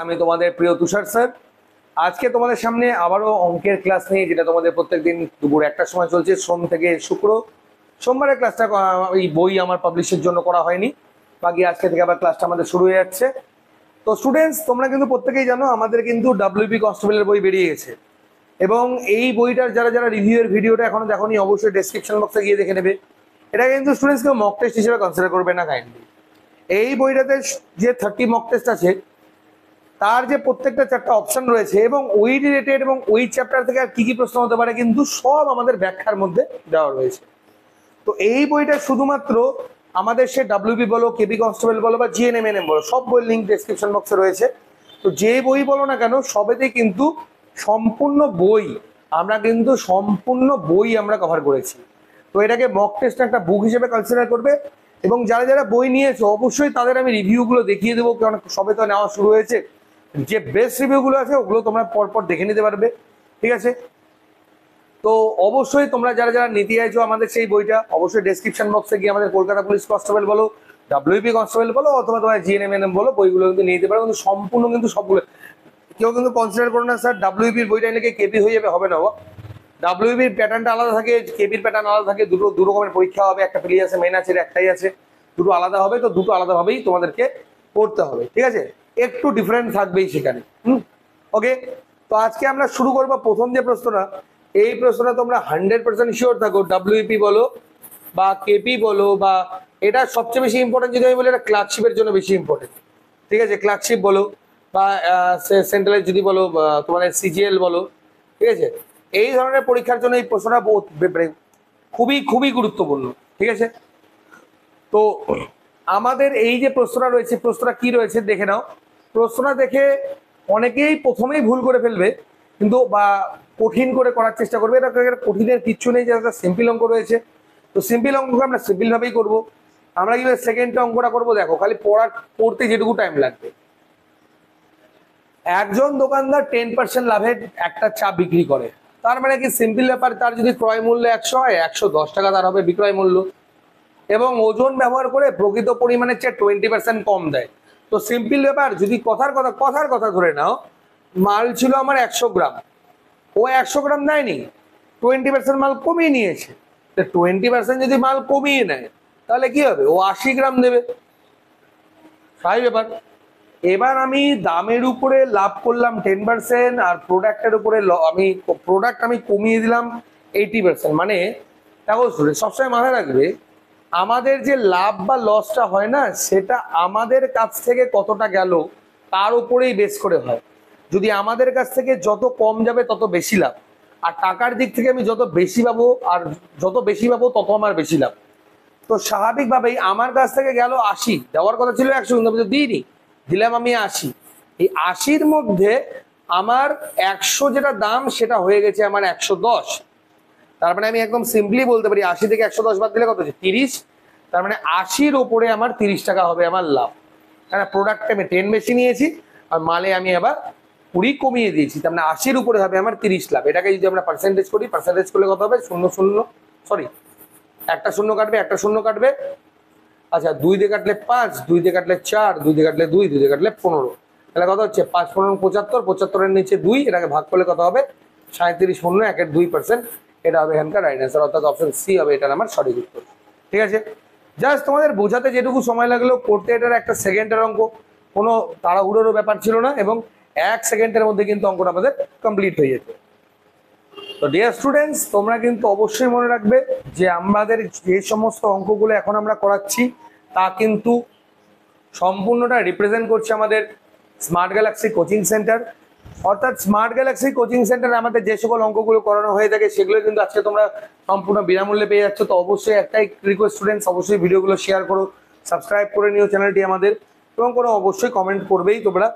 আমি তোমাদের প্রিয় তুষার স্যার। আজকে তোমাদের সামনে আবারও অঙ্কের ক্লাস নিয়ে, যেটা তোমাদের প্রত্যেকদিন দুপুর 1টার সময় চলছে, সোম থেকে শুক্র। সোমবারের ক্লাসটা এই বই আমার পাবলিশের জন্য করা হয়নি, বাকি আজকে থেকে আবার ক্লাসটা আমাদের শুরু হয়ে যাচ্ছে। তো স্টুডেন্টস, তোমরা কিন্তু প্রত্যেকেই জানো আমাদের কিন্তু ডাব্লিউপি কনস্টেবলের বই বেরিয়ে গেছে, এবং এই বইটার যারা যারা রিভিউয়ের ভিডিওটা এখনো দেখোনি অবশ্যই ডেসক্রিপশন বক্সে গিয়ে দেখে নেবে। এটা কিন্তু স্টুডেন্টস কেউ মক টেস্ট হিসেবে কনসিডার করবে না কাইন্ডলি। এই বইটাতে যে 30 মক টেস্ট আছে, তার যে প্রত্যেকটা 4টা অপশন রয়েছে এবং ওই রিলেটেড এবং ওই চ্যাপ্টার থেকে আর কি কি প্রশ্ন হতে পারে কিন্তু সব আমাদের ব্যাখ্যার মধ্যে দেওয়া রয়েছে। তো এই বইটা শুধুমাত্র আমাদের সে ডাব্লিউবি বলো, কেবি কনস্টেবল বলো বা জিএনএমএনএম বলো, সব বইয়ের লিঙ্ক ডেসক্রিপশন বক্সে রয়েছে। তো যে বই বলো না কেন, সবেতেই কিন্তু সম্পূর্ণ বই আমরা কভার করেছি। তো এটাকে মক টেস্ট একটা বুক হিসেবে কনসিডার করবে, এবং যারা যারা বই নিয়েছো অবশ্যই তাদের আমি রিভিউগুলো দেখিয়ে দেবো, কারণ সবে তো নেওয়া শুরু হয়েছে। যে বেস্ট রিভিউগুলো আছে ওগুলো তোমরা পরপর দেখে নিতে পারবে, ঠিক আছে? তো অবশ্যই তোমরা যারা যারা নিতে চাইছো আমাদের সেই বইটা, অবশ্যই ডেসক্রিপশন বক্সে গিয়ে আমাদের কলকাতা পুলিশ কনস্টেবল বলো, ডাব্লিউপি কনস্টেবল বলো, অথবা তোমার জিএনএমএনএম বলো, বইগুলো কিন্তু নিয়ে যেতে পারো। কিন্তু সম্পূর্ণ কিন্তু সবগুলো কেউ কিন্তু কনসিডার করো না স্যার ডাব্লিউপির বইটা নিলে কেপি হয়ে যাবে, হবে না। ডাব্লিউবির প্যাটার্নটা আলাদা থাকে, কেপির প্যাটার্ন আলাদা থাকে, দু রকমের পরীক্ষা হবে, একটা প্রিলি আছে, মেন আছে, একটাই আছে, দুটো আলাদা হবে। তো দুটো আলাদাভাবেই তোমাদেরকে পড়তে হবে, ঠিক আছে? একটু ডিফারেন্ট থাকবেই সেখানে। ওকে, তো আজকে আমরা শুরু করবো প্রথম যে প্রশ্নটা। এই প্রশ্নটা তোমরা 100% শিওর থাকো, ডাব্লিউপি বলো বা কেপি বলো, বা এটা সবচেয়ে বেশি ইম্পর্টেন্ট যদি আমি বলি, এটা ক্লার্কশিপের জন্য বেশি ইম্পর্টেন্ট, ঠিক আছে? ক্লার্কশিপ বলো বা সেন্ট্রালের যদি বলো, তোমাদের সিজিএল বলো, ঠিক আছে? এই ধরনের পরীক্ষার জন্য এই প্রশ্নটা খুবই খুবই গুরুত্বপূর্ণ, ঠিক আছে? তো আমাদের এই যে প্রশ্নটা রয়েছে, প্রশ্নটা কি রয়েছে দেখে নাও। প্রশ্নটা দেখে অনেকেই প্রথমেই ভুল করে ফেলবে, কিন্তু বা কঠিন করে করার চেষ্টা করবে। এটা কঠিনের কিচ্ছু নেই, যে একটা সিম্পল অঙ্ক রয়েছে। তো সিম্পল অঙ্ককে আমরা সিম্পল ভাবেই করবো। আমরা কিভাবে সেকেন্ড অঙ্কটা করবো দেখো, খালি পড়তে যেটুকু টাইম লাগবে। একজন দোকানদার 10% লাভে একটা চা বিক্রি করে, তার মানে কি সিম্পল ব্যাপার, তার যদি ক্রয় মূল্য 100 হয়, 110 টাকা তার হবে বিক্রয় মূল্য, এবং ওজন ব্যবহার করে প্রকৃত পরিমাণের চেয়ে 20% কম দেয়। তো সিম্পল ব্যাপার, যদি কথার কথা ধরে নাও, মাল ছিল আমার 100 গ্রাম, ও 100 গ্রাম দেয়নি, 20% মাল কমিয়ে নিয়েছে। তো 20% যদি মাল কমিয়ে নেয় তাহলে কি হবে, ও 80 গ্রাম দেবে, স্বাভাবিক ব্যাপার। এবার আমি দামের উপরে লাভ করলাম 10%, আর প্রোডাক্টের উপরে আমি কমিয়ে দিলাম 80%। মানে দেখো সবসময় মাথায় রাখবে, আমাদের যে লাভ বা লসটা হয় না, সেটা আমাদের কাছ থেকে কতটা গেল তার উপরেই বেস করে হয়। যদি আমাদের কাছ থেকে যত কম যাবে তত বেশি লাভ, আর টাকার দিক থেকে আমি যত বেশি পাবো তত আমার বেশি লাভ। তো স্বাভাবিকভাবেই আমার কাছ থেকে গেল 80, দেওয়ার কথা ছিল 100, কিন্তু আমি তো দিইনি, দিলাম আমি 80। এই 80-র মধ্যে আমার 100 যেটা দাম সেটা হয়ে গেছে আমার 110। তার মানে আমি একদম সিম্পলি বলতে পারি 80 থেকে 110 বাদ দিলে কত হচ্ছে, 30। তার মানে 80-র ওপরে আমার 30 টাকা হবে আমার লাভ, কারণ প্রোডাক্টে আমি 10 বেশি নিয়েছি আর মালে আমি আবার 20 কমিয়ে দিয়েছি। তার মানে 80-র উপরে হবে আমার 30 লাভ। এটাকে যদি আমরা পার্সেন্টেজ করি, পার্সেন্টেজ করলে কত হবে, একটা শূন্য কাটবে। আচ্ছা, 2 দিয়ে কাটলে 5, 2 দিয়ে কাটলে 4, 2 দিয়ে কাটলে 2, 2 দিয়ে কাটলে 15। তাহলে কত হচ্ছে, 5 15 75, 75-এর নিচে 2, এটাকে ভাগ করলে কত হবে, 37 শূন্য 1-এর 2%। এটা হবে এখানকার রাইট অ্যান্সার, অর্থাৎ অপশন সি হবে এটার আমার সঠিক উত্তর, ঠিক আছে? জাস্ট তোমাদের বোঝাতে যেটুকু সময় লাগলো, করতে এটার একটা সেকেন্ডের অঙ্ক, কোনো তাড়াহুড়োরও ব্যাপার ছিল না, এবং 1 সেকেন্ডের মধ্যে কিন্তু অঙ্কটা আমাদের কমপ্লিট হয়ে যেত। তো ডিয়ার স্টুডেন্টস, তোমরা কিন্তু অবশ্যই মনে রাখবে যে আমাদের যে সমস্ত অঙ্কগুলো এখন আমরা করাচ্ছি তা কিন্তু সম্পূর্ণটা রিপ্রেজেন্ট করছে আমাদের স্মার্ট গ্যালাক্সি কোচিং সেন্টার। অর্থাৎ স্মার্ট গ্যালাক্সি কোচিং সেন্টারে আমাদের যে সকল অঙ্কগুলো করানো হয়ে থাকে সেগুলো কিন্তু আজকে তোমরা সম্পূর্ণ বিনামূল্যে পেয়ে যাচ্ছ। তো অবশ্যই একটাই রিকোয়েস্ট স্টুডেন্টস, অবশ্যই ভিডিওগুলো শেয়ার করো, সাবস্ক্রাইব করে নিও চ্যানেলটি আমাদের, এবং কোনো অবশ্যই কমেন্ট করবেই তোমরা।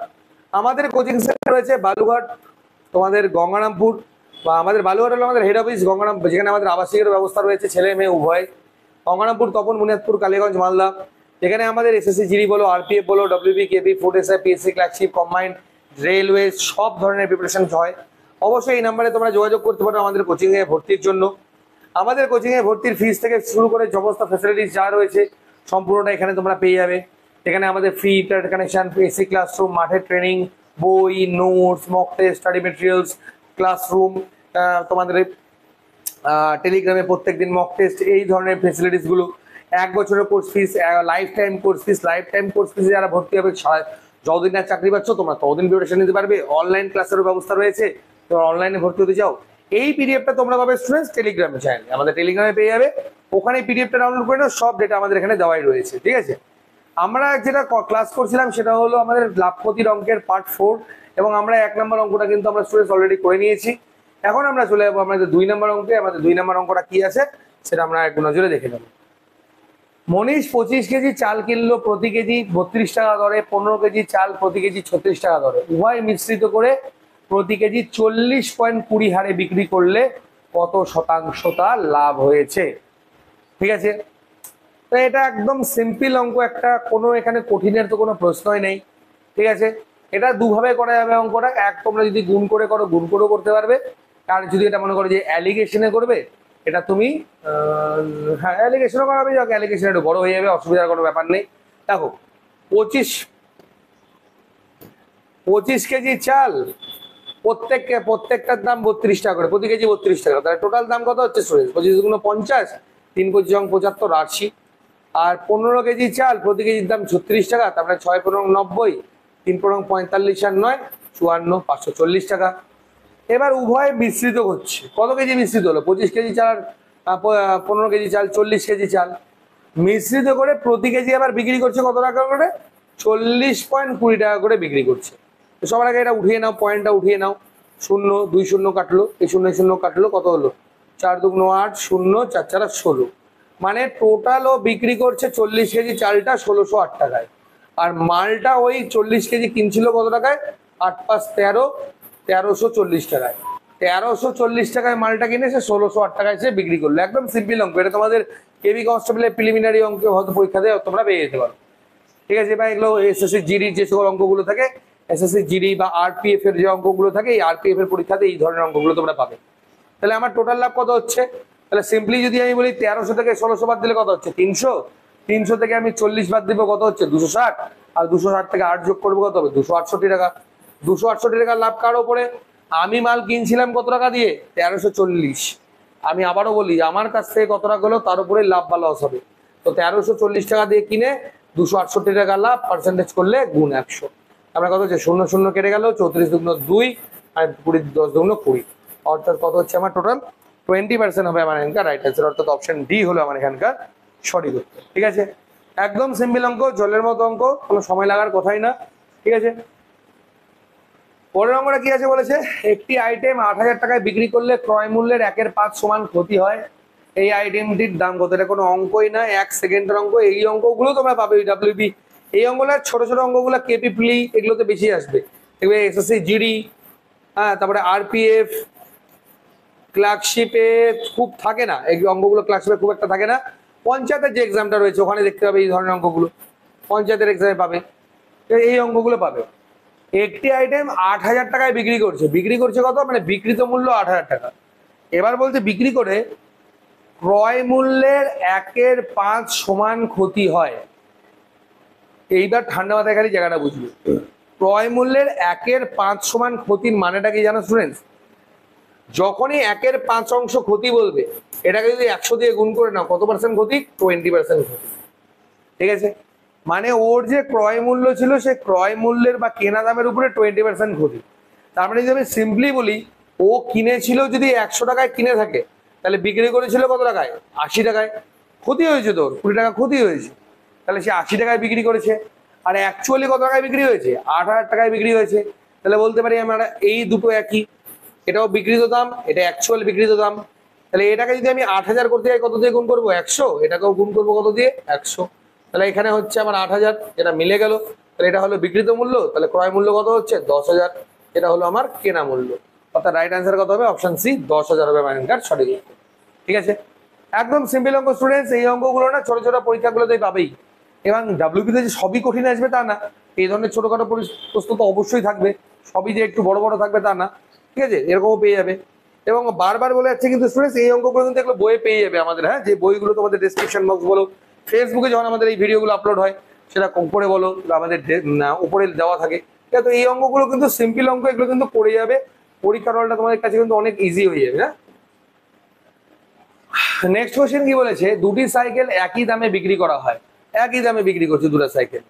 আমাদের কোচিং সেন্টার রয়েছে বালুঘাট, তোমাদের গঙ্গারামপুর, বা আমাদের বালুঘাট হলো আমাদের হেড অফিস, গঙ্গারামপুর যেখানে আমাদের আবাসিকের ব্যবস্থা রয়েছে, ছেলে মেয়ে উভয়। গঙ্গারামপুর, তপন বুনিয়াদপুর, কালীগঞ্জ, মালদা। এখানে আমাদের এসএসসি জিডি বলো, আরপিএফ বলো, WB, KB, food SI, PSC, clerkship, combined, railway, সব ধরনের প্রিপারেশন হয়। অবশ্যই এই নাম্বারে তোমরা যোগাযোগ করতে পারো আমাদের কোচিংয়ে ভর্তির জন্য। আমাদের কোচিংয়ে ভর্তির ফিস থেকে শুরু করে সমস্ত ফ্যাসিলিটিস যা রয়েছে সম্পূর্ণটা এখানে তোমরা পেয়ে যাবে। এখানে আমাদের free internet connection, AC classroom, মাঠের ট্রেনিং, বই, notes, mock test, study materials, classroom, তোমাদের টেলিগ্রামে প্রত্যেকদিন মক টেস্ট, এই ধরনের ফেসিলিটিস গুলো, 1 বছরের course fees, lifetime course fees, lifetime course ফিসে যারা ভর্তি হবে যতদিন না চাকরি পাচ্ছ তোমরা ততদিন প্রিপারেশন নিতে পারবে। অনলাইন ক্লাসের ব্যবস্থা রয়েছে, তোমরা অনলাইনে ভর্তি হতে চাও, এই পিডিএফটা তোমরা পাবে স্টুডেন্টস টেলিগ্রামে চ্যানেলে, আমাদের টেলিগ্রামে পেয়ে যাবে। ওখানে পিডিএফটা ডাউনলোড করে নাও, সব ডেটা আমাদের এখানে দেওয়াই রয়েছে, ঠিক আছে। আমরা যেটা ক্লাস করছিলাম সেটা হলো আমাদের লাভপতির অঙ্কের পার্ট 4, এবং আমরা 1 নম্বর অঙ্কটা কিন্তু আমরা স্টুডেন্টস অলরেডি করে নিয়েছি। এখন আমরা চলে যাবো আমাদের 2 নম্বর অঙ্কে। আমাদের 2 নম্বর অঙ্কটা কি আছে সেটা আমরা এক নজরে দেখে নেব। মনীষ 25 কেজি চাল কিনলো, প্রতি কেজি 32 টাকা দরে, 15 কেজি চাল প্রতি কেজি 36 টাকা দরে, উভয় মিশ্রিত করে প্রতি কেজি 40.20 হারে বিক্রি করলে কত শতাংশ তার লাভ হয়েছে? ঠিক আছে, তো এটা একদম সিম্পল অঙ্ক একটা, কোনো এখানে কঠিনের তো কোনো প্রশ্নই নেই, ঠিক আছে। এটা দুভাবে করা যাবে অঙ্কটা, এক তোমরা যদি গুণ করে করো গুণ করেও করতে পারবে, আর যদি এটা মনে করো যে অ্যালিগেশনে করবে এটা তুমি হ্যাঁ অ্যালিগেশনও করাবে, যাক অ্যালিগেশন একটু বড় হয়ে যাবে, অসুবিধার কোনো ব্যাপার নেই। দেখো 25 কেজি চাল, প্রত্যেকটার দাম 32 টাকা করে, প্রতি কেজি 32 টাকা, তাহলে টোটাল দাম কত হচ্ছে স্টুডেন্ট? 25 গুণ 50, 3 25 75, 80। আর 15 কেজি চাল, প্রতি কেজির দাম 36 টাকা, তারপরে 6 15 90, 3 15 45 আর 9 54, 540 টাকা। এবার উভয় মিশ্রিত হচ্ছে, কত কেজি মিশ্রিত হলো? 25 কেজি চাল আর 15 কেজি চাল, 40 কেজি চাল মিশ্রিত করে প্রতি কেজি আবার বিক্রি করছে কত টাকা করে? 40.20 টাকা করে বিক্রি করছে। তো সবার আগে এটা উঠিয়ে নাও, পয়েন্টটা উঠিয়ে নাও, 0 2 0 কাটলো, এই 0 0 কাটলো, কত হলো? 4 2 8, 0 4 4 16, মানে টোটাল ও বিক্রি করছে 40 কেজি চালটা 1608 টাকায়, আর মালটা ওই 40 কেজি কিনছিল কত টাকায়? 8 5 13, 1340 টাকায়। 1340 টাকায় মালটা কিনে সে 1608 টাকায় সে বিক্রি করলো। একদম সিম্পল অঙ্ক, এটা তোমাদের কেবি কনস্টেবলের প্রিলিমিনারি অঙ্কে হয়তো পরীক্ষা দেয়, তোমরা পেয়ে যেতে পারো, ঠিক আছে। বা এগুলো এসএসসি জিডির যে সকল অঙ্কগুলো থাকে, এসএসসি জিডি বা আরপিএফ এর যে অঙ্কগুলো থাকে, এই আরপিএফ এর পরীক্ষাতে এই ধরনের অঙ্কগুলো তোমরা পাবে। তাহলে আমার টোটাল লাভ কত হচ্ছে? তাহলে সিম্পলি যদি আমি বলি 1300 থেকে 1600 বাদ দিলে কত হচ্ছে? 300। 300 থেকে আমি 40 বাদ দিব, কত হচ্ছে? 260। আর 260 থেকে 8 যোগ করবো, কত হবে? 268 টাকা। 268 টাকা লাভ কার ওপরে? আমি মাল কিনছিলাম কত টাকা দিয়ে? 1340। আমি আবারও বলি, আমার কাছ থেকে কত টাকা হলো তার উপরে লাভ বা লস হবে। তো 1340 টাকা দিয়ে কিনে 268 টাকা লাভ, পার্সেন্টেজ করলে গুণ 100, আমরা কত হচ্ছে? 0 0 কেটে গেল, 34 দুগুণ 2 আর 20 10 দুগুণ 20, অর্থাৎ কত হচ্ছে আমার টোটাল? 20% হবে আমার এখানকার রাইট অ্যান্সার, অর্থাৎ অপশন ডি হলো আমার এখানকার সঠিক উত্তর, ঠিক আছে। একদম সিম্পল অঙ্ক, জলের মতো অঙ্ক, কোনো সময় লাগার কথাই না, ঠিক আছে। পরের অঙ্কটা কি আছে বলেছে? একটি আইটেম 8000 টাকায় বিক্রি করলে ক্রয় মূল্যের 1/5 সমান ক্ষতি হয়, এই আইটেমটির দাম কত? এটা কোনো অঙ্কই না, 1 সেকেন্ডের অঙ্ক। এই অঙ্কগুলো তোমরা পাবে ডাব্লিউবি, এই অঙ্কগুলো ছোট ছোট অঙ্কগুলো কেপি প্লি এগুলোতে বেশি আসবে, দেখবে এসএসসি জিডি, হ্যাঁ, তারপরে আরপিএফ, ক্লার্কশিপে খুব থাকে না এই অঙ্কগুলো, ক্লার্কশিপে খুব একটা থাকে না। পঞ্চায়েতের যে এক্সামটা রয়েছে ওখানে দেখতে পাবে এই ধরনের অঙ্কগুলো, পঞ্চায়েতের এক্সামে পাবে, এই অঙ্কগুলো পাবে। একটি আইটেম 8000 টাকায় বিক্রি করছে, বিক্রি করছে কত? মানে বিক্রিত মূল্য 8000 টাকা। এবার বলতে বিক্রি করে ক্রয় মূল্যের 1/5 সমান ক্ষতি হয়। এইবার ঠান্ডা মাথায় খালি জায়গাটা বুঝবে, ক্রয় মূল্যের 1/5 সমান ক্ষতির মানেটা কি জানো স্টুডেন্টস? যখনই 1/5 অংশ ক্ষতি বলবে, এটাকে যদি 100 দিয়ে গুণ করে নাও, কত পার্সেন্ট ক্ষতি? 20% ক্ষতি, ঠিক আছে। মানে ওর যে ক্রয় মূল্য ছিল, সে ক্রয় মূল্যের বা কেনা দামের উপরে 20% ক্ষতি। তার মানে যদি আমি সিম্পলি বলি, ও কিনেছিল যদি 100 টাকায় কিনে থাকে, তাহলে বিক্রি করেছিল কত টাকায়? 80 টাকায়। ক্ষতি হয়েছে তোর 20 টাকা ক্ষতি হয়েছে, তাহলে সে 80 টাকায় বিক্রি করেছে। আর অ্যাকচুয়ালি কত টাকায় বিক্রি হয়েছে? 8000 টাকায় বিক্রি হয়েছে। তাহলে বলতে পারি আমরা এই দুটো একই, এটাও বিক্রিত দাম, এটা অ্যাকচুয়াল বিক্রিত দাম। তাহলে এটাকে যদি আমি 8000 করতে যাই, কত দিয়ে গুণ করবো? 100। এটাকেও গুণ করবো কত দিয়ে? 100। তাহলে এখানে হচ্ছে আমার 8000, এটা মিলে গেল। তাহলে এটা হলো বিক্রিত মূল্য, তাহলে ক্রয় মূল্য কত হচ্ছে? 10000। এটা হলো আমার কেনা মূল্য, অর্থাৎ রাইট অ্যান্সার কত হবে? অপশন সি, 10000 হবে আমার এখানকার সঠিক উত্তর, ঠিক আছে। একদম সিম্পল অঙ্ক স্টুডেন্টস, এই অঙ্কগুলো না ছোট ছোট পরীক্ষাগুলোতেই পাবেই। এবং ডাব্লিউপিতে যে সবই কঠিন আসবে তা না, এই ধরনের ছোটখাটো প্রশ্ন তো অবশ্যই থাকবে, সবই যে একটু বড় বড় থাকবে তা না, ঠিক আছে, এরকমও পেয়ে যাবে। এবং বারবার বলে যাচ্ছে কিন্তু স্টুডেন্টস, এই অঙ্কগুলো কিন্তু এগুলো বইয়ে পেয়ে যাবে আমাদের, হ্যাঁ, যে বইগুলো তোমাদের ডেসক্রিপশন বক্স বলো, ফেসবুকে যখন আমাদের এই ভিডিওগুলো আপলোড হয় সেটা উপরে বলো, আমাদের উপরে দেওয়া থাকে, ঠিক আছে? তো এই অঙ্কগুলো কিন্তু সিম্পল অঙ্ক, এগুলো কিন্তু করে যাবে, পরীক্ষার হলটা তোমাদের কাছে কিন্তু অনেক ইজি হয়ে যাবে। হ্যাঁ, নেক্সট কোশ্চেন কি বলেছে, দুটি সাইকেল একই দামে বিক্রি করা হয়, একই দামে বিক্রি করছে দুটো সাইকেল।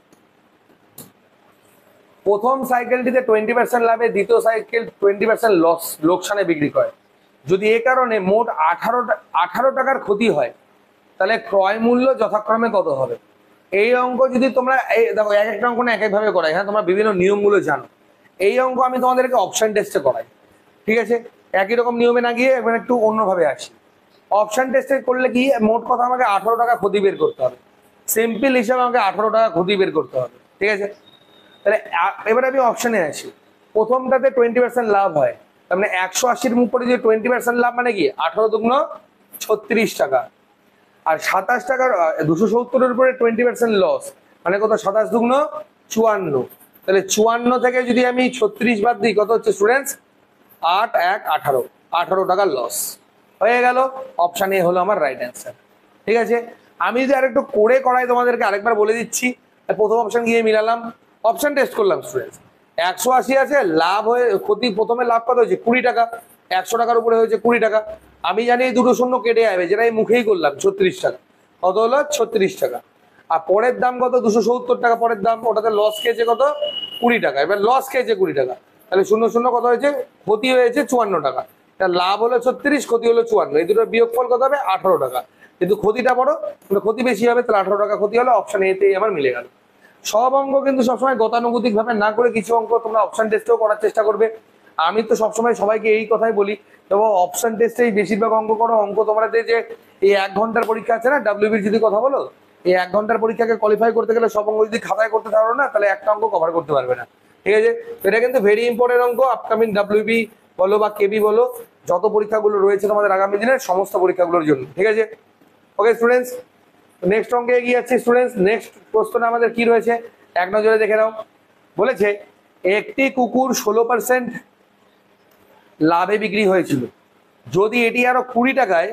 প্রথম সাইকেলটিতে 20% লাভে, দ্বিতীয় সাইকেল 20% লোকসানে বিক্রি করে। যদি এ কারণে মোট 18 টাকার ক্ষতি হয়, তাহলে ক্রয় মূল্য যথাক্রমে কত হবে? এই অঙ্ক যদি তোমরা দেখো, এক একটা অঙ্ক না এক একভাবে করাই। হ্যাঁ, তোমরা বিভিন্ন নিয়মগুলো জানো। এই অঙ্ক আমি তোমাদেরকে অপশন টেস্টে করাই, ঠিক আছে? একই রকম নিয়মে না গিয়ে এবার একটু অন্যভাবে আসি। অপশন টেস্টে করলে কি, মোট কথা আমাকে 18 টাকা ক্ষতি বের করতে হবে। সিম্পল হিসাবে আমাকে 18 টাকা ক্ষতি বের করতে হবে, ঠিক আছে? তাহলে এবারে আমি অপশনে আসি। প্রথমটাতে 20% লাভ হয়, তার মানে 180-র উপরে যে 20% লাভ মানে কি 18 দুগুণ 36 টাকা। আর 27 টাকার 270-এর উপরে 20% লস মানে কত, 27 দুগুণ 54। তাহলে 54 থেকে যদি আমি 36 বাদ দিই, কত হচ্ছে স্টুডেন্টস? 8 1 18, 18 টাকার লস হয়ে গেল। অপশন এ হলো আমার রাইট অ্যান্সার, ঠিক আছে? আমি যদি আরেকটু করে করাই তোমাদেরকে আরেকবার বলে দিচ্ছি। প্রথম অপশন গিয়ে মিলালাম, অপশন টেস্ট করলাম স্টুডেন্টস। 180 আছে, লাভ হয়ে ক্ষতি, প্রথমে লাভ কত হয়েছে 20 টাকা, 100 টাকার উপরে হয়েছে 20 টাকা। আমি জানি এই দুটো শূন্য কেটে যাবে, যেটা আমি মুখেই করলাম 36 টাকা, কত হলো 36 টাকা। আর পরের দাম কত, 270 টাকা পরের দাম, ওটাতে লস খেয়েছে কত 20 টাকা। এবার লস খেয়েছে 20 টাকা, তাহলে শূন্য শূন্য কত হয়েছে, ক্ষতি হয়েছে 54 টাকা। লাভ হলো 36, ক্ষতি হলো 54, এই দুটোর বিয়োগফল কত হবে 18 টাকা। কিন্তু ক্ষতিটা বড়, ক্ষতি বেশি হবে, তাহলে 18 টাকা ক্ষতি হলো। অপশন এতেই আমার মিলে গেল। সব অঙ্ক কিন্তু সবসময় গতানুগতিক ভাবে না করে কিছু অঙ্ক তোমরা অপশন টেস্টেও করার চেষ্টা করবে। আমি তো সবসময় সবাইকে এই কথাই বলি, এবং অপশন টেস্টেই বেশিরভাগ অঙ্ক করো। অঙ্ক তোমাদের যে এই 1 ঘন্টার পরীক্ষা আছে না, ডাব্লিউবির যদি কথা বলো, এই 1 ঘন্টার পরীক্ষাকে কোয়ালিফাই করতে গেলে সব অঙ্ক যদি খাতায় করতে পারো না, তাহলে একটা অঙ্ক কভার করতে পারবে না, ঠিক আছে? এটা কিন্তু ভেরি ইম্পর্টেন্ট অঙ্ক, আপকামিং ডাব্লিউবি বলো বা কেবি বলো, যত পরীক্ষাগুলো রয়েছে তোমাদের আগামী দিনের সমস্ত পরীক্ষাগুলোর জন্য, ঠিক আছে? ওকে স্টুডেন্টস, নেক্সট অঙ্কে এগিয়ে যাচ্ছি স্টুডেন্টস। নেক্সট প্রশ্নটা আমাদের কি রয়েছে এক নজরে দেখে নাও। বলেছে একটি কুকুর 16% লাভে বিক্রি হয়েছিল, যদি এটি আরো 20 টাকায়,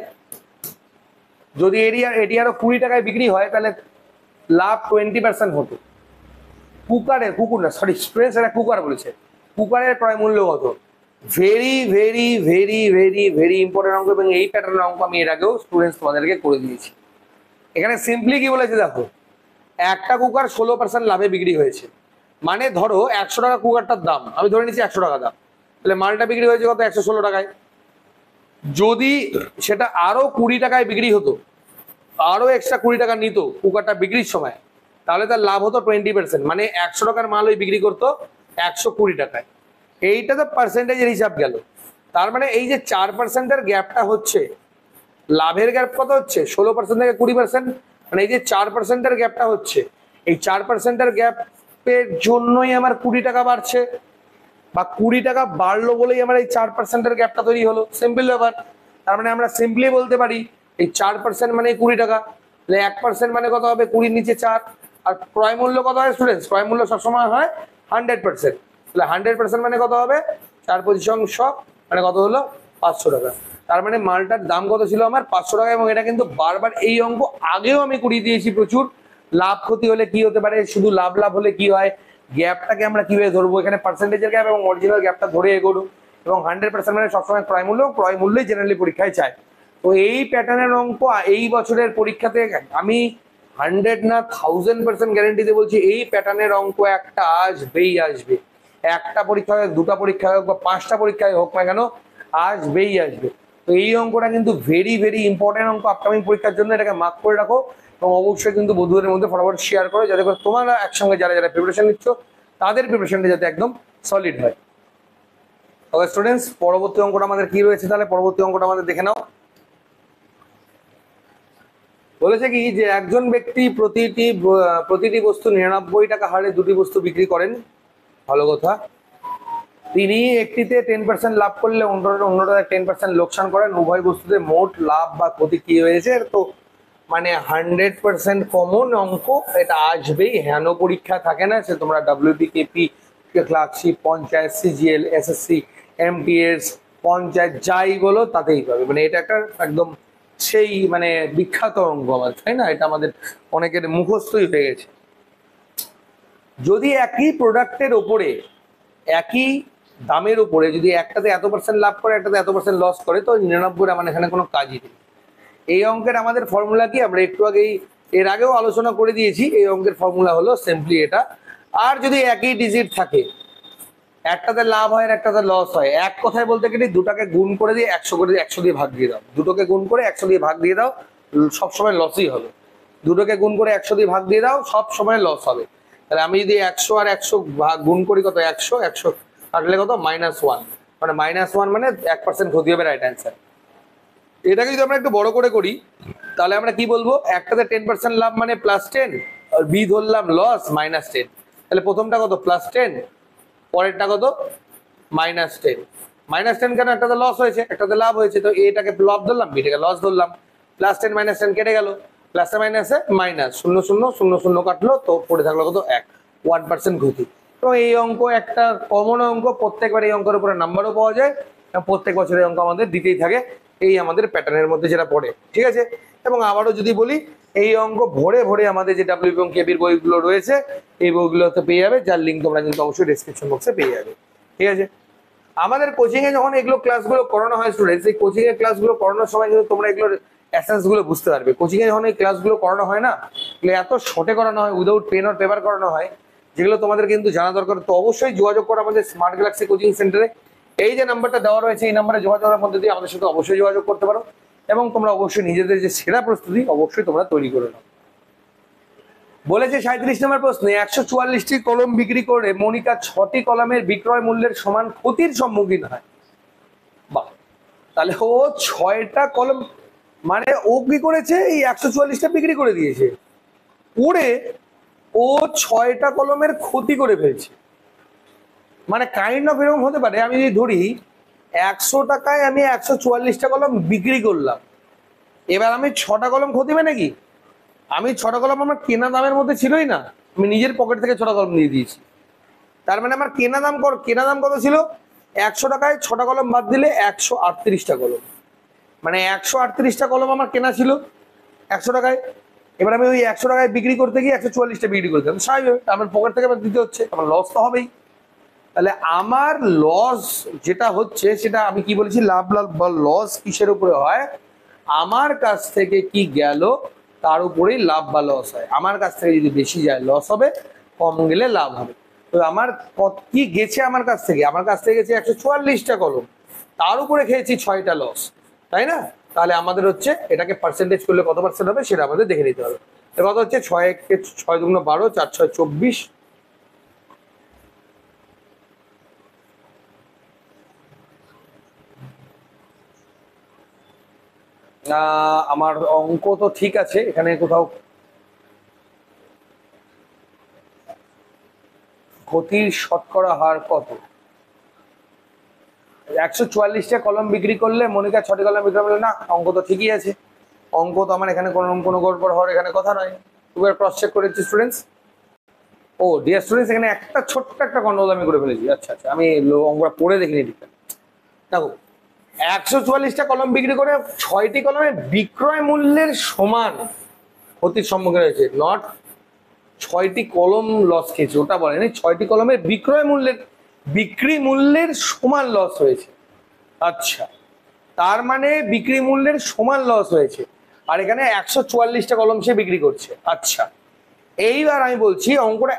যদি এটি আরো 20 টাকায় বিক্রি হয়, তাহলে লাভ 20% হতো। কুকুর না, সরি স্টুডেন্টস, এটা কুকার বলেছে। কুকারের ক্রয় মূল্য কত? Very very very very very important অঙ্ক, এবং এই প্যাটার্নের অঙ্ক আমি এর আগেও স্টুডেন্টস তোমাদেরকে করে দিয়েছি। এখানে সিম্পলি কি বলেছে দেখো, একটা কুকার 16% লাভে বিক্রি হয়েছে, মানে ধরো 100 টাকা কুকারটার দাম, আমি ধরে নিচ্ছি 100 টাকা দাম, তাহলে মালটা বিক্রি হয়েছে কত 116 টাকায়। যদি সেটা আরো 20 টাকায় বিক্রি হতো, আরো এক্সট্রা 20 টাকা নিত কুকারটা বিক্রির সময়, তাহলে তার লাভ হতো 20%, মানে 100 টাকার মাল ওই বিক্রি করতো 120 টাকায়। এইটা তো পার্সেন্টেজের হিসাব গেল। তার মানে এই যে 4%-এর গ্যাপটা হচ্ছে, লাভের গ্যাপ কত হচ্ছে 16% থেকে 20%, মানে এই যে 4%-এর গ্যাপটা হচ্ছে, এই 4%-এর গ্যাপের জন্যই আমার 20 টাকা বাড়ছে, বা 20 টাকা বাড়লো বলেই আমার এই 4%-এর গ্যাপটা তৈরি হলো। সিম্পল ব্যাপার। তার মানে আমরা সিম্পলি বলতে পারি এই 4% মানে 20 টাকা, তাহলে 1% মানে কত হবে 20 নিচে 4। আর ক্রয় মূল্য কত হয় স্টুডেন্টস? ক্রয় মূল্য সবসময় হয় 100%, তাহলে 100% মানে কত হবে 4/5 মানে কত হলো 500 টাকা। তার মানে মালটার দাম কত ছিল আমার 500 টাকা। এবং এটা কিন্তু বারবার এই অঙ্ক আগেও আমি করিয়ে দিয়েছি প্রচুর। লাভ ক্ষতি হলে কি হতে পারে, শুধু লাভ লাভ হলে কি হয়, গ্যাপটাকে আমরা কিভাবে ধরবো, এখানে পার্সেন্টেজের গ্যাপ এবং অরিজিনাল গ্যাপটা ধরে এগোনো। এবং 100% মানে সবসময় ক্রয় মূল্য, ক্রয় মূল্যই জেনারেলি পরীক্ষায় চায়। তো এই প্যাটার্নের অঙ্ক এই বছরের পরীক্ষাতে আমি 100 না 1000% গ্যারেন্টি দিয়ে বলছি, এই প্যাটার্নের অঙ্ক একটা আসবেই আসবে। একটা পরীক্ষা হোক, দুটা পরীক্ষা হোক, বা 5টা পরীক্ষায় হোক না কেন, আসবেই আসবে। তো এই অঙ্কটা কিন্তু ভেরি ভেরি ইম্পর্টেন্ট অঙ্ক আপকামিং পরীক্ষার জন্য, এটাকে মার্ক করে রাখো। এবং অবশ্যই কিন্তু বন্ধুদের মধ্যে ফটাফট শেয়ার করো, যাতে করে তোমরা একসঙ্গে যারা যারা প্রিপারেশন নিচ্ছ তাদের প্রিপারেশনটা যাতে একদম সলিড হয়। ওকে স্টুডেন্টস, পরবর্তী অঙ্কটা আমাদের কি রয়েছে, তাহলে পরবর্তী অঙ্কটা আমাদের দেখে নাও। বলেছে কি যে একজন ব্যক্তি প্রতিটি বস্তু 99 টাকা হারে দুটি বস্তু বিক্রি করেন, ভালো কথা। তিনি একটিতে 10% লাভ করলে অন্যটাতে 10% লোকসান করেন, উভয় বস্তুতে মোট লাভ বা ক্ষতি কি হয়েছে। তো মানে 100% কমন অঙ্ক, এটা আসবেই, হেন পরীক্ষা থাকে না। সে তোমরা WP, KP, clerkship, panchayat, CGL, SSC, MTS, panchayat যাই বলো তাতেই পাবে। মানে এটা একটা একদম সেই মানে বিখ্যাত অঙ্ক আমাদের, তাই না? এটা আমাদের অনেকের মুখস্থই হয়ে গেছে। যদি একই প্রোডাক্টের ওপরে একই দামের উপরে যদি একটাতে এত পার্সেন্ট লাভ করে একটাতে এত পার্সেন্ট লস করে, তো 99 আমার এখানে কোনো কাজই নেই। এই অঙ্কের আমাদের ফর্মুলা কি, আমরা একটু আগেই এর আগেও আলোচনা করে দিয়েছি। এই অঙ্কের ফর্মুলা হলো সিম্পলি এটা। আর যদি একই ডিজিট থাকে, একটাতে লাভ হয় আর একটাতে লস হয়, এক কথায় বলতে গেলে দুটাকে গুণ করে দিয়ে 100 করে দিয়ে 100 দিয়ে ভাগ দিয়ে দাও। দুটোকে গুণ করে 100 দিয়ে ভাগ দিয়ে দাও, সবসময় লসই হবে। দুটোকে গুণ করে 100 দিয়ে ভাগ দিয়ে দাও, সব সময় লস হবে। তাহলে আমি যদি 100 আর 100 ভাগ গুণ করি কত, 100 100 কাটলে কত, -1, মানে -1 মানে 1% ক্ষতি হবে, রাইট অ্যান্সার। এটাকে যদি আমরা একটু বড় করে করি তাহলে আমরা কি বলবো, একটাতে 10% লাভ মানে +10, আর বি ধরলাম লস -10। তাহলে প্রথমটা কত, +10, পরেরটা কত, -10। -10 কেন, একটাতে লস হয়েছে একটাতে লাভ হয়েছে, তো এটাকে লাভ ধরলাম, বিটাকে লস ধরলাম। +10 -10 কেটে গেল, প্লাসে মাইনাসে মাইনাস, 0 0 0 0 কাটলো, তো পড়ে থাকলো কত, 1% ক্ষতি। তো এই অঙ্ক একটা কমন অঙ্ক, প্রত্যেকবার এই অঙ্কের উপরে নাম্বারও পাওয়া যায়, প্রত্যেক বছর এই অঙ্ক আমাদের দিতেই থাকে, এই আমাদের প্যাটার্নের মধ্যে যেটা পড়ে, ঠিক আছে। এবং আবারও যদি বলি, এই অঙ্ক ভরে ভরে আমাদের যে ডাব্লিউ এবং কেবির বইগুলো রয়েছে, এই বইগুলোতে পেয়ে যাবে, যার লিঙ্ক তোমরা কিন্তু অবশ্যই ডেসক্রিপশন বক্সে পেয়ে যাবে, ঠিক আছে। আমাদের কোচিং এ যখন এগুলো ক্লাসগুলো করানো হয় স্টুডেন্টস, এই কোচিং এর ক্লাসগুলো করানোর সময় কিন্তু তোমরা এগুলোর এসেন্স গুলো বুঝতে পারবে। কোচিং এ যখন এই ক্লাসগুলো করানো হয় না, এত শর্টে করানো হয়, উইদাউট পেন আর পেপার করানো হয়, যেগুলো তোমাদের কিন্তু জানা দরকার। তো অবশ্যই যোগাযোগ করো আমাদের স্মার্ট গ্যালাক্সি কোচিং সেন্টারে। এই যে নাম্বারটা দেওয়া রয়েছে, এই নাম্বারে যোগাযোগের মধ্যে দিয়ে আমাদের সাথে অবশ্যই যোগাযোগ করতে পারো, এবং তোমরা অবশ্যই নিজেদের যে সেরা প্রস্তুতি অবশ্যই তোমরা তৈরি করে নাও। বলেছে 37 নম্বর প্রশ্নে, 144টি কলম বিক্রি করে মনিকা 6টি কলমের বিক্রয় মূল্যের সমান ক্ষতির সম্মুখীন হয়। বাহ, তাহলে ও 6টা কলম, মানে ও কি করেছে, এই 144টা বিক্রি করে দিয়েছে, করে ও 6টা কলমের ক্ষতি করে ফেলছে। মানে কাইন্ড অফ এরকম হতে পারে, আমি যদি ধরি 100 টাকায় আমি 144টা কলম বিক্রি করলাম, এবার আমি 6টা কলম ক্ষতি হবে নাকি? আমি 6টা কলম আমার কেনা দামের মধ্যে ছিলই না, আমি নিজের পকেট থেকে 6টা কলম দিয়ে দিয়েছি। তার মানে আমার কেনা দাম কত ছিল, 100 টাকায় 6টা কলম বাদ দিলে 138টা কলম, মানে 138টা কলম আমার কেনা ছিল 100 টাকায়। এবার আমি ওই 100 টাকায় বিক্রি করতে গিয়ে 144টা বিক্রি করতে, স্বাভাবিক আমার পকেট থেকে আমার দিতে হচ্ছে, আমার লস তো হবেই। তাহলে আমার লস যেটা হচ্ছে, সেটা আমি কি বলেছি, লাভ লাভ বা লস কিসের উপরে হয়, আমার কাছ থেকে কি গেল তার উপরেই লাভ বা লস হয়। আমার কাছ থেকে যদি বেশি যায় লস হবে, কম গেলে লাভ হবে। তো আমার কি গেছে, আমার কাছ থেকে গেছে 144টা কলম, তার উপরে খেয়েছি 6টা লস, তাই না? তাহলে আমাদের হচ্ছে এটাকে পার্সেন্টেজ করলে কত পার্সেন্ট হবে সেটা আমাদের দেখে নিতে হবে। কত হচ্ছে, 6 দুগুণ 12, 4 6 24। আমার অঙ্ক তো ঠিক আছে, এখানে কোথাও ক্ষতির শতকরা হার কত, 144টা কলম বিক্রি করলে মনিকা 6টি কলম বিক্রি করলে, না অঙ্ক তো ঠিকই আছে। অঙ্ক তো আমার এখানে কোনো গড়বড় হওয়ার এখানে কথা নয়। এবার ক্রস চেক করেছি স্টুডেন্টস। ও ডিয়ার স্টুডেন্টস, এখানে একটা ছোট্ট একটা গন্ডগোল আমি করে ফেলেছি। আচ্ছা আচ্ছা, আমি অঙ্কটা পড়ে দেখিনি ঠিক। দেখো, 144টা কলম বিক্রি করে 6টি কলমের বিক্রয় মূল্যের সমান ক্ষতির সম্মুখীন হয়েছে, নট 6টি কলম লস খেয়েছে, ওটা বলেনি। 6টি কলমের বিক্রি মূল্যের সমান লস হয়েছে। আচ্ছা, তার মানে বিক্রি মূল্যের সমান লস হয়েছে, আর এখানে 144টা কলম সে বিক্রি করছে। আচ্ছা, এইবার আমি বলছি অঙ্কটা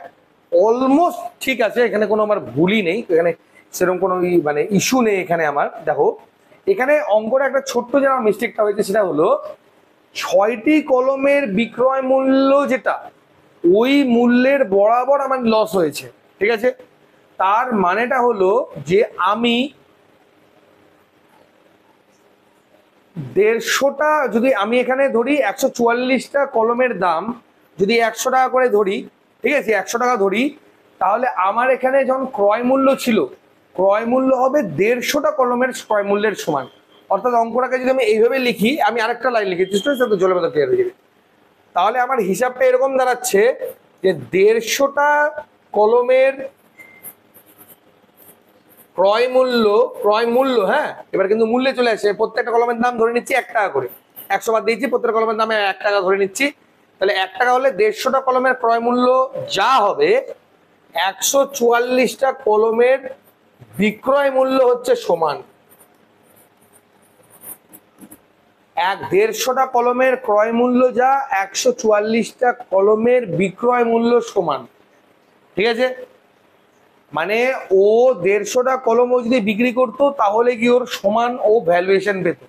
অলমোস্ট ঠিক আছে, এখানে কোনো আমার ভুলই নেই, এখানে সেরকম কোনো মানে ইস্যু নেই এখানে আমার। দেখো, এখানে অঙ্কটা একটা ছোট্ট যে আমার মিস্টেকটা হয়েছে, সেটা হলো 6টি কলমের বিক্রয় মূল্য যেটা, ওই মূল্যের বরাবর আমার লস হয়েছে, ঠিক আছে। তার মানেটা হলো যে আমি 150টা, যদি আমি এখানে ধরি 144টা কলমের দাম যদি 100 টাকা করে ধরি, ঠিক আছে, 100 টাকা ধরি, তাহলে আমার এখানে যখন ক্রয় মূল্য ছিল, ক্রয় মূল্য হবে 150টা কলমের ক্রয় মূল্যের সমান। অর্থাৎ অঙ্কটাকে যদি আমি এইভাবে লিখি, আমি আরেকটা লাইন লিখেছি, তো জলের মতো ক্লিয়ার হয়ে যাবে। তাহলে আমার হিসাবটা এরকম দাঁড়াচ্ছে যে 150টা কলমের ক্রয় মূল্য, হ্যাঁ, এবার কিন্তু মূল্যে চলে আসে। প্রত্যেকটা কলমের দাম ধরে নিচ্ছি 1 টাকা করে, 100 বাদ দিয়েছি, প্রত্যেকটা কলমের দামে 1 টাকা ধরে নিচ্ছি। তাহলে 1 টাকা হলে 150টা কলমের ক্রয় মূল্য যা হবে, 144টা কলমের বিক্রয় মূল্য হচ্ছে সমান 150টা কলমের ক্রয় মূল্য যা 144টা কলমের বিক্রয় মূল্য সমান। ঠিক আছে, মানে ও 150টা কলম ও যদি বিক্রি করতো তাহলে কি ওর সমান ও ভ্যালুয়েশন পেত,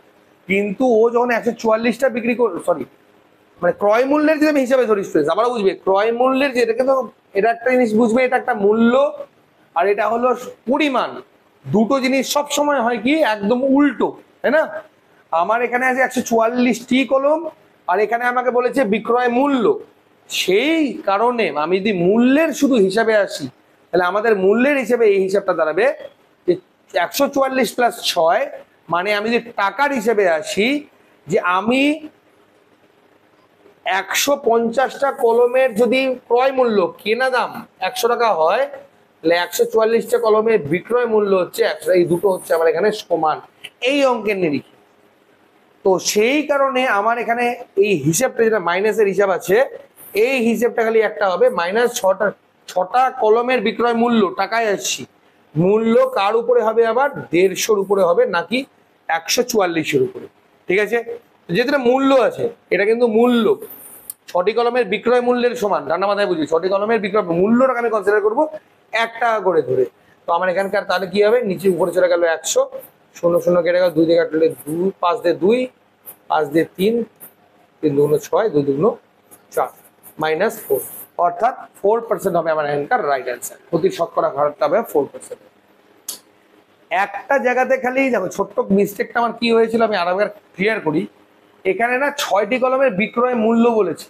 কিন্তু ও যখন 144টা বিক্রি সরি মানে ক্রয় মূল্যের যদি আমি হিসাবে ধরি স্টুডেন্টস, আবার বুঝবে ক্রয় মূল্যের যে এটা কিন্তু এটা একটা জিনিস বুঝবে, এটা একটা মূল্য আর এটা হলো পরিমাণ, দুটো জিনিস সব সময় হয় কি একদম উল্টো, তাই না? আমার এখানে আছে 144টি কলম আর এখানে আমাকে বলেছে বিক্রয় মূল্য, সেই কারণে আমি যদি মূল্যের শুধু হিসাবে আসি তাহলে আমাদের মূল্যের হিসাবে এই হিসাবটা দাঁড়াবে যে 144 + 6, মানে আমি যদি টাকার হিসেবে আসি যে আমি 150টা কলমের যদি ক্রয় মূল্য কেনা দাম 100 টাকা হয় তাহলে 144টা কলমের বিক্রয় মূল্য হচ্ছে 100, এই দুটো হচ্ছে আমার এখানে সমান এই অঙ্কের নিরিখে। তো সেই কারণে আমার এখানে এই হিসাবটা যেটা মাইনাসের হিসাব আছে এই হিসাবটা খালি একটা হবে -6টা কলমের বিক্রয় মূল্য টাকায় আসছি, মূল্য কার উপরে হবে আবার 150-র উপরে হবে নাকি 144-এর উপরে। ঠিক আছে, যেটা মূল্য আছে এটা কিন্তু মূল্য 6টি কলমের বিক্রয় মূল্যের সমান, ডান্ডা মাথায় বুঝি 6টি কলমের বিক্রয় মূল্যটাকে আমি কনসিডার করবো 1 টাকা করে ধরে। তো আমার এখানকার তাহলে কি হবে, নিচে উপরে চলে গেল 100, 0 0 কেটে গেল, 2 দিয়ে কাটলে 2, 5 দিয়ে 2, 5 দিয়ে 3, 3 2 6, 2 2 4 -4, অর্থাৎ 4% হবে আমার এখানকার রাইট অ্যান্সার। প্রতি শতকরা ঘাটটা হবে 4%। একটা জায়গাতে খালি দেখো ছোট্ট মিস্টেকটা আমার কি হয়েছিল আমি আরেকবার ক্লিয়ার করি। এখানে না 6টি কলমের বিক্রয় মূল্য বলেছে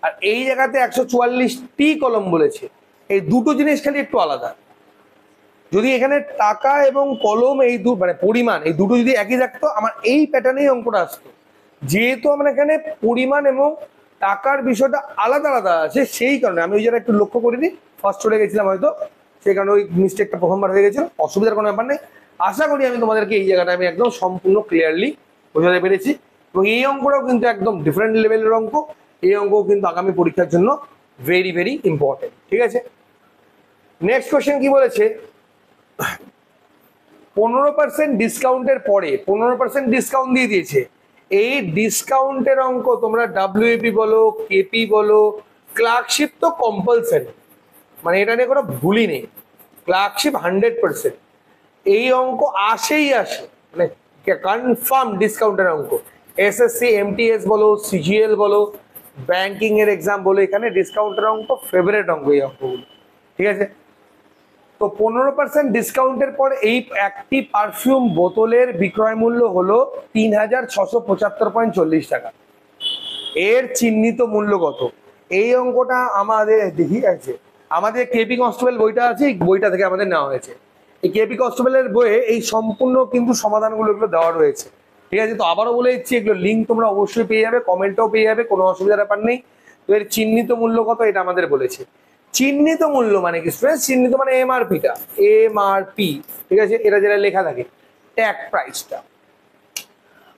আর এই জায়গাতে 144টি কলম বলেছে, এই দুটো জিনিস খালি একটু আলাদা। যদি এখানে টাকা এবং কলম এই মানে পরিমাণ এই দুটো যদি একই থাকতো আমার এই প্যাটার্নেই অঙ্কটা আসতো, যেহেতু আমরা এখানে পরিমাণ এবং টাকার বিষয়টা আলাদা আলাদা আছে সেই কারণে আমি ওই জায়গায় একটু লক্ষ্য করিনি, ফার্স্ট চলে গেছিলাম হয়তো, সেই কারণে ওই মিস্টেকটা প্রথমবার হয়ে গেছিল। অসুবিধার কোনো ব্যাপার নেই, আশা করি আমি তোমাদেরকে এই জায়গাটা আমি একদম সম্পূর্ণ ক্লিয়ারলি বোঝাতে পেরেছি। এবং এই অঙ্কটাও কিন্তু একদম ডিফারেন্ট লেভেলের অঙ্ক, এই অঙ্কও কিন্তু আগামী পরীক্ষার জন্য ভেরি ভেরি ইম্পর্টেন্ট। ঠিক আছে, নেক্সট কোয়েশ্চেন কি বলেছে, 15% ডিসকাউন্টের পরে 15% ডিসকাউন্ট দিয়ে দিয়েছে, এই ডিসকাউন্টের অঙ্ক তোমরা ডাব্লিউএপি বলো কেপি বলো ক্লার্কশিপ তো কম্পালসারি, মানে এটা নিয়ে কোনো ভুলই নেই, ক্লার্কশিপ 100%, এই অঙ্ক আসেই আসে, মানে কনফার্ম ডিসকাউন্টের অঙ্ক। এসএসসি এমটিএস বলো সিজিএল বলো ব্যাংকিং এর এক্সাম বলো এখানে ডিসকাউন্টের অঙ্ক ফেভারিট অঙ্ক এই অঙ্কগুলো। ঠিক আছে, তো 15% ডিসকাউন্টের পর এই একটি পারফিউম বোতলের বিক্রয় মূল্য হলো 3675.40 টাকা, এর চিহ্নিত মূল্য কত? এই অঙ্কটা আমাদের দেখি আছে, আমাদের কেপি কনস্টেবল বইটা আছে, এই বইটা থেকে আমাদের নেওয়া হয়েছে। এই কেপি কনস্টেবলের বইয়ে এই সম্পূর্ণ কিন্তু সমাধানগুলো এগুলো দেওয়া রয়েছে। ঠিক আছে, তো আবারও বলে দিচ্ছি এগুলো লিঙ্ক তোমরা অবশ্যই পেয়ে যাবে, কমেন্টও পেয়ে যাবে, কোনো অসুবিধার ব্যাপার নেই। তো এর চিহ্নিত মূল্য কত এটা আমাদের বলেছে। চিহ্নিত মূল্য মানে কি স্টুডেন্ট, চিহ্নিত মানে এমআরপিটা, এমআরপি। ঠিক আছে, এটা যেটা লেখা থাকে ট্যাগ প্রাইসটা।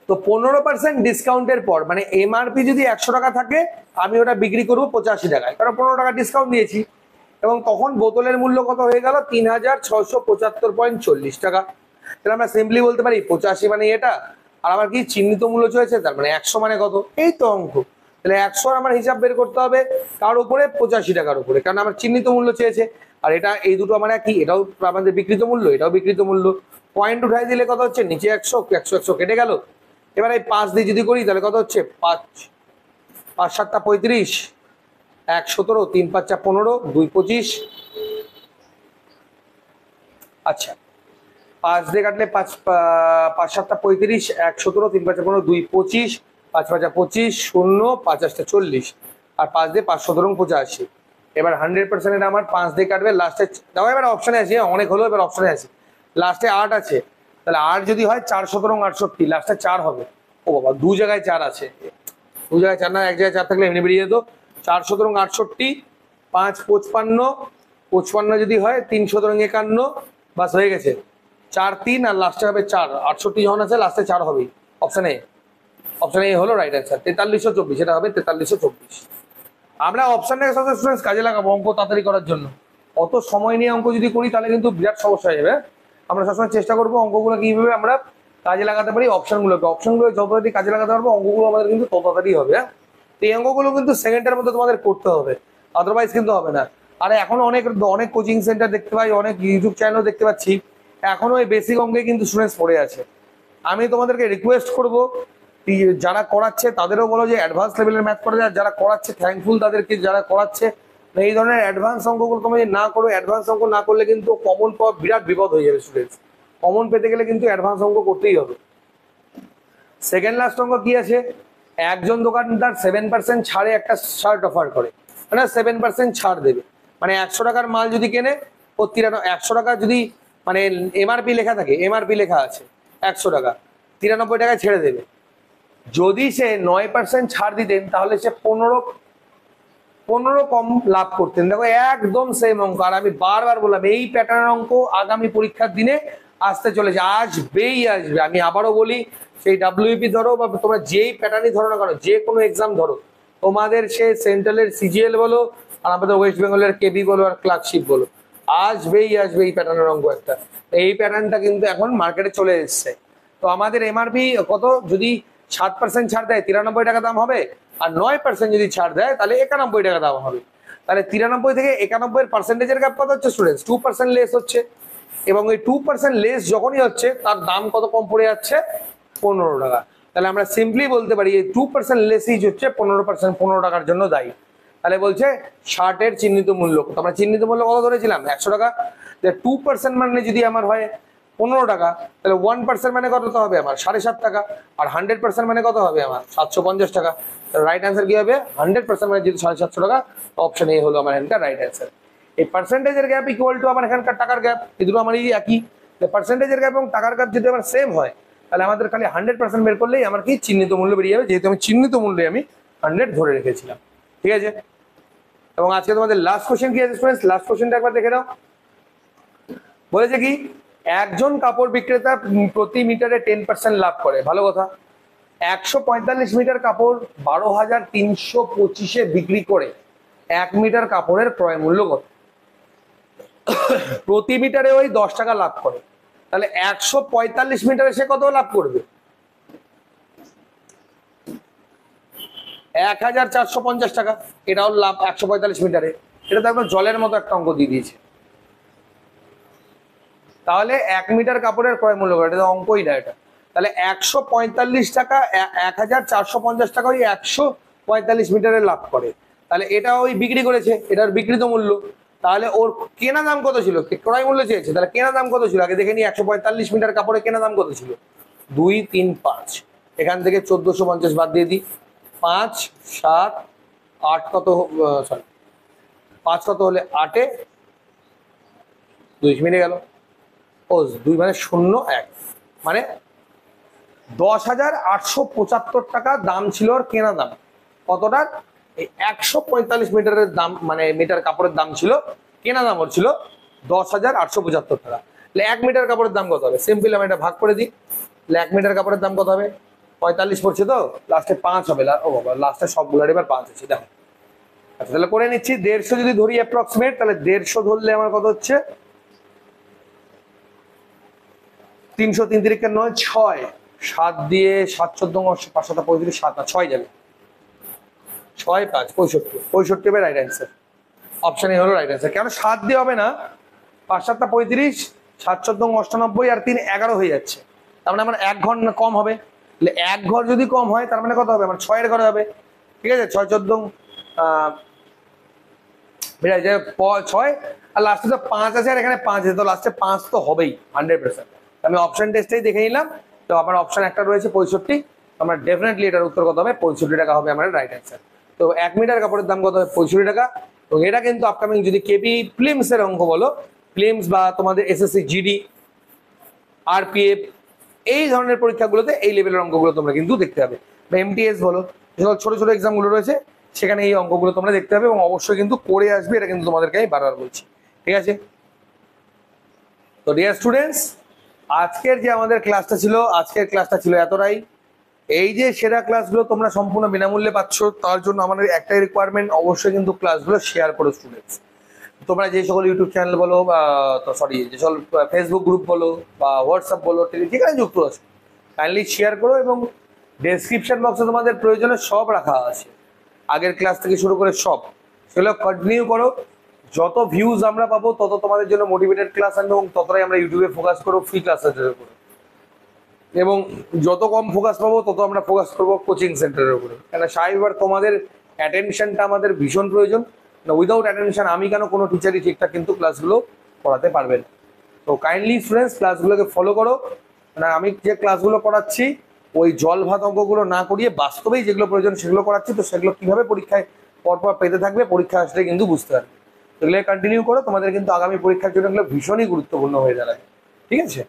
তো 15% ডিসকাউন্টের পর মানে এমআরপি যদি 100 টাকা থাকে আমি ওটা বিক্রি করবো 85 টাকায়, কারণ 15 টাকা ডিসকাউন্ট দিয়েছি, এবং তখন বোতলের মূল্য কত হয়ে গেল 3675.40 টাকা। তাহলে আমরা সিম্পলি বলতে পারি 85 মানে এটা, আর আমার কি চিহ্নিত মূল্য চলেছে তার মানে 100 মানে কত, এই তো অঙ্ক। তাহলে 100 আমার হিসাব বের করতে হবে কার উপরে, 85 টাকার উপরে, কারণ আমার চিহ্নিত মূল্য চেয়েছে। আর এটা এই দুটো আমার কি, এটাও আমাদের বিক্রিত মূল্য, এটাও বিক্রিত মূল্য, পয়েন্ট উঠাই দিলে কত হচ্ছে নিচে 100 100 100 কেটে গেল। এবার এই 5 দিয়ে যদি করি তাহলে কত হচ্ছে 5 5 7 35, 1 17, 3 5 15, 2 25। আচ্ছা 5 দিয়ে কাটলে 5 5 7 35, 1 17, 3 5 15, 2 25, 5 5 25, 0 5 8 40, আর 5 দিয়ে 5 17 85। এবার 100% এটা আমার 5 দিয়ে কাটবে, লাস্টে দাও এবার অপশনে আছে, অনেক হলো, এবার অপশনে আছে লাস্টে 8 আছে, তাহলে 8 যদি হয় 4 17 68, লাস্টে 4 হবে। ও বাবা, দু জায়গায় 4 আছে, দু জায়গায় 4 না এক জায়গায় 4 থাকলে এমনি বেরিয়ে যেত। 4 17 68, 5 55, 55 যদি হয় 3 17 51, বাস হয়ে গেছে। 4 3 আর লাস্টে হবে 4, 68 যখন আছে লাস্টে 4 হবেই। অপশন এ, অপশন এ হলো রাইট অ্যান্সার, 4324, এটা হবে 4324। আমরা অপশনটাকে স্টুডেন্টস কাজে লাগাবো অঙ্ক তাড়াতাড়ি করার জন্য। অত সময় নিয়ে অঙ্ক যদি করি তাহলে কিন্তু বিরাট সমস্যা হয়ে যাবে। আমরা সবসময় চেষ্টা করবো অঙ্কগুলো কিভাবে আমরা কাজে লাগাতে পারি, অপশনগুলো যত তাড়াতাড়ি কাজে লাগাতে পারবো অঙ্কগুলো আমাদের কিন্তু তত তাড়াতাড়ি হবে। তো এই অঙ্কগুলো কিন্তু সেকেন্ডের মধ্যে তোমাদের করতে হবে, আদারওয়াইজ কিন্তু হবে না। আর এখন অনেক অনেক কোচিং সেন্টার দেখতে পাই, অনেক ইউটিউব চ্যানেল দেখতে পাচ্ছি এখনো এই বেসিক অঙ্কে কিন্তু স্টুডেন্টস পড়ে আছে। আমি তোমাদেরকে রিকোয়েস্ট করবো যারা করাচ্ছে তাদেরও বলো যে অ্যাডভান্স লেভেলের ম্যাথ করে দেয়, যারা করাচ্ছে থ্যাঙ্কফুল তাদেরকে, যারা করাচ্ছে এই ধরনের অ্যাডভান্স অঙ্কগুলো তোমরা না করো। অ্যাডভান্স অঙ্ক না করলে কিন্তু কমন পাওয়া বিরাট বিপদ হয়ে যাবে স্টুডেন্টস। কমন পেতে গেলে কিন্তু অ্যাডভান্স অঙ্ক করতেই হবে। সেকেন্ড লাস্ট অঙ্ক কি আছে, একজন দোকানদার 7% ছাড়ে একটা শার্ট অফার করে, মানে 7% ছাড় দেবে, মানে 100 টাকার মাল যদি কেনে ও 100 টাকা যদি মানে এমআরপি লেখা থাকে, এমআরপি লেখা আছে 100 টাকা, 93 টাকায় ছেড়ে দেবে। যদি সে 9% ছাড় দিতেন তাহলে সে 15 কম লাভ করতেন। দেখো একদম সেম অঙ্ক, আর আমি বারবার বললাম এই প্যাটার্নের অঙ্ক আগামী পরীক্ষার দিনে আসতে চলেছে, আসবেই আসবে। আমি আবারও বলি, সেই ডাব্লিউপি ধরো বা তোমরা যেই প্যাটার্নই ধরো না কেন, যে কোনো এক্সাম ধরো, তোমাদের সে সেন্ট্রালের সিজিএল বলো আর আমাদের ওয়েস্ট বেঙ্গলের কেবি বলো আর ক্লার্কশিপ বলো, আসবেই আসবে এই প্যাটার্নের অঙ্ক একটা। এই প্যাটার্নটা কিন্তু এখন মার্কেটে চলে এসছে। তো আমাদের এমআরপি কত, যদি 7% ছাড় দেয় 93 টাকা দাম হবে, আর 9% যদি ছাড় দেয় তাহলে 91 টাকা দাম হবে। তাহলে 93 থেকে 91 পার্সেন্টেজের গ্যাপ কত হচ্ছে স্টুডেন্টস, 2% লেস হচ্ছে। এবং ওই 2% লেস যখনই হচ্ছে তার দাম কত কম পড়ে যাচ্ছে, 15 টাকা। তাহলে আমরা সিম্পলি বলতে পারি এই 2% লেসই হচ্ছে 15 টাকার জন্য দায়ী। তাহলে বলছে 60-এর চিহ্নিত মূল্য, আমরা চিহ্নিত মূল্য কত ধরেছিলাম 100 টাকা। 2% মানে যদি আমার হয় 15 টাকা, তাহলে 1% মানে কত হবে আমার 7.5 টাকা, আর 100% মানে কত হবে আমার 750 টাকা। রাইট অ্যান্সার কি হবে, 100% মানে যদি 750 টাকা, অপশন এ হলো আমার এখানকার রাইট অ্যান্সার। এই পার্সেন্টেজের গ্যাপ ইকুয়াল টু আমার এখানকার টাকার গ্যাপ, এই দুটো আমার একই। পার্সেন্টেজের গ্যাপ এবং টাকার গ্যাপ যদি আমার সেম হয় তাহলে আমাদের খালি 100% বের করলেই আমার কি চিহ্নিত মূল্য বেরিয়ে যাবে, যেহেতু আমি চিহ্নিত মূল্যে আমি 100 ধরে রেখেছিলাম। ঠিক আছে, এবং আজকে তোমাদের লাস্ট কোশ্চেন কি আছে স্টুডেন্টস, লাস্ট কোশ্চেনটা একবার দেখে নাও। বলেছে কি, একজন কাপড় বিক্রেতা প্রতি মিটারে 10% লাভ করে, ভালো কথা। 145 মিটার কাপড় 12,325-এ বিক্রি করে 1 মিটার কাপড়ের ক্রয় মূল্য কত? প্রতি মিটারে ওই 10 টাকা লাভ করে, তাহলে 145 মিটারে সে কত লাভ করবে? 1450 টাকা। এটাও লাভ 145 মিটারে। এটা তো একদম জলের মতো একটা অঙ্ক দিয়ে দিয়েছে। তাহলে 1 মিটার কাপড়ের ক্রয় মূল্য, এটা তো অঙ্কই না এটা। তাহলে 145 টাকা, 1450 টাকা ওই 145 মিটারে লাভ করে, তাহলে এটা ওই বিক্রি করেছে, এটার বিক্রিত মূল্য। তাহলে ওর কেনা দাম কত ছিল, ক্রয় মূল্য চেয়েছে, তাহলে কেনা দাম কত ছিল আগে দেখে নি। 145 মিটার কাপড়ের কেনা দাম কত ছিল, 2, 3, 5, এখান থেকে 1450 বাদ দিয়ে দিই। 5, 7, 8 কত, সরি 5 কত হলে 8-এ 2 মিলে গেল, ও 2 মানে 0, 1, মানে 10,875 টাকা দাম ছিল ওর কেনা দাম। কতটা, এই 145 মিটারের দাম, মানে মিটার কাপড়ের দাম ছিল, কেনা দাম ওর ছিল 10,875 টাকা। 1 মিটার কাপড়ের দাম কত হবে, সিম্পল আমি এটা ভাগ করে দিই। 1 মিটার কাপড়ের দাম কত হবে, 45 পড়ছে, তো লাস্টে 5 হবে। ও বাবা, লাস্টে সবগুলোর এবার 5 আছে, দেখো। আচ্ছা তাহলে করে নিচ্ছি, 150 যদি ধরি অ্যাপ্রক্সিমেট, তাহলে 150 ধরলে আমার কত হচ্ছে, 300, 3 তিরিকে 9, 6, 7 দিয়ে 7, 14, 5, 7, 35, 7 আর 6 যাবে, 6, 5, 65 হবে রাইট অ্যান্সার। অপশন এ হলো রাইট অ্যান্সার। কেন 7 দিয়ে হবে না, 5, 7, 35, 7, 14, 98 আর 3, 11 হয়ে যাচ্ছে, তার মানে আমার 1 ঘর কম হবে। 1 ঘর যদি কম হয় তার মানে কত হবে, আমার 6-এর ঘরে হবে। ঠিক আছে, 6, 14, 6, আর লাস্টে তো 5 আছে, আর এখানে 5 আছে, তো লাস্টে 5 তো হবেই 100%। আমি অপশন টেস্টেই দেখে নিলাম, তো আমার অপশন একটা রয়েছে 65, আমার ডেফিনেটলি এটার উত্তর কত হবে, 65 টাকা হবে আমার রাইট অ্যান্সার। তো 1 মিটার কাপড়ের দাম কত হবে, 65 টাকা। এবং এটা কিন্তু আপকামিং যদি কেপি প্রিলিমস এর অঙ্ক বলো, প্রিলিমস বা তোমাদের এসএসসি জিডি, আরপিএফ, এই ধরনের পরীক্ষাগুলোতে এই লেভেলের অঙ্কগুলো তোমরা কিন্তু দেখতে হবে। বা এমটিএস বলো, যেসব ছোট ছোট এক্সামগুলো রয়েছে সেখানে এই অঙ্কগুলো তোমরা দেখতে হবে, এবং অবশ্যই কিন্তু করে আসবে, এটা কিন্তু তোমাদেরকে আমি বারবার বলছি। ঠিক আছে, তো ডিয়ার স্টুডেন্টস, আজকের যে আমাদের ক্লাসটা ছিল, আজকের ক্লাসটা ছিল এতটাই। এই যে সেরা ক্লাসগুলো তোমরা সম্পূর্ণ বিনামূল্যে পাচ্ছ, তার জন্য আমাদের একটাই রিকোয়ারমেন্ট, অবশ্যই কিন্তু ক্লাসগুলো শেয়ার করো স্টুডেন্টস। তোমরা যে সকল ইউটিউব চ্যানেল বলো বা সরি যে সকল ফেসবুক গ্রুপ বলো বা হোয়াটসঅ্যাপ বলো, যেখানে যুক্ত আছে কাইন্ডলি শেয়ার করো, এবং ডেসক্রিপশন বক্সে তোমাদের প্রয়োজনে সব রাখা আছে, আগের ক্লাস থেকে শুরু করে সব, সেগুলো কন্টিনিউ করো। যত ভিউজ আমরা পাবো তত তোমাদের জন্য মোটিভেটেড ক্লাস আনবো, এবং ততটাই আমরা ইউটিউবে ফোকাস করবো ফ্রি ক্লাসের উপরে, এবং যত কম ফোকাস পাবো তত আমরা ফোকাস করবো কোচিং সেন্টারের উপরে। কেন স্বাভাবিকবার তোমাদের অ্যাটেনশনটা আমাদের ভীষণ প্রয়োজন, না উইদাউট অ্যাটেনশন আমি কেন কোনো টিচারই ঠিকঠাক কিন্তু ক্লাসগুলো পড়াতে পারবে না। তো কাইন্ডলি স্টুডেন্টস ক্লাসগুলোকে ফলো করো, মানে আমি যে ক্লাসগুলো করাচ্ছি ওই জল ভাত অঙ্কগুলো না করিয়ে বাস্তবেই যেগুলো প্রয়োজন সেগুলো করাচ্ছি, তো সেগুলো কীভাবে পরীক্ষায় পরপর পেতে থাকবে পরীক্ষা আসলে কিন্তু বুঝতে পারবে। এগুলো কন্টিনিউ করো, তোমাদের কিন্তু আগামী পরীক্ষার জন্য এগুলো ভীষণই গুরুত্বপূর্ণ হয়ে দাঁড়ায়। ঠিক আছে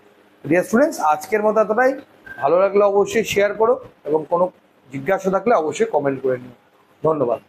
ডিয়ার স্টুডেন্টস, আজকের মতো এতটাই। ভালো লাগলে অবশ্যই শেয়ার করো, এবং কোনো জিজ্ঞাসা থাকলে অবশ্যই কমেন্ট করে নিও। ধন্যবাদ।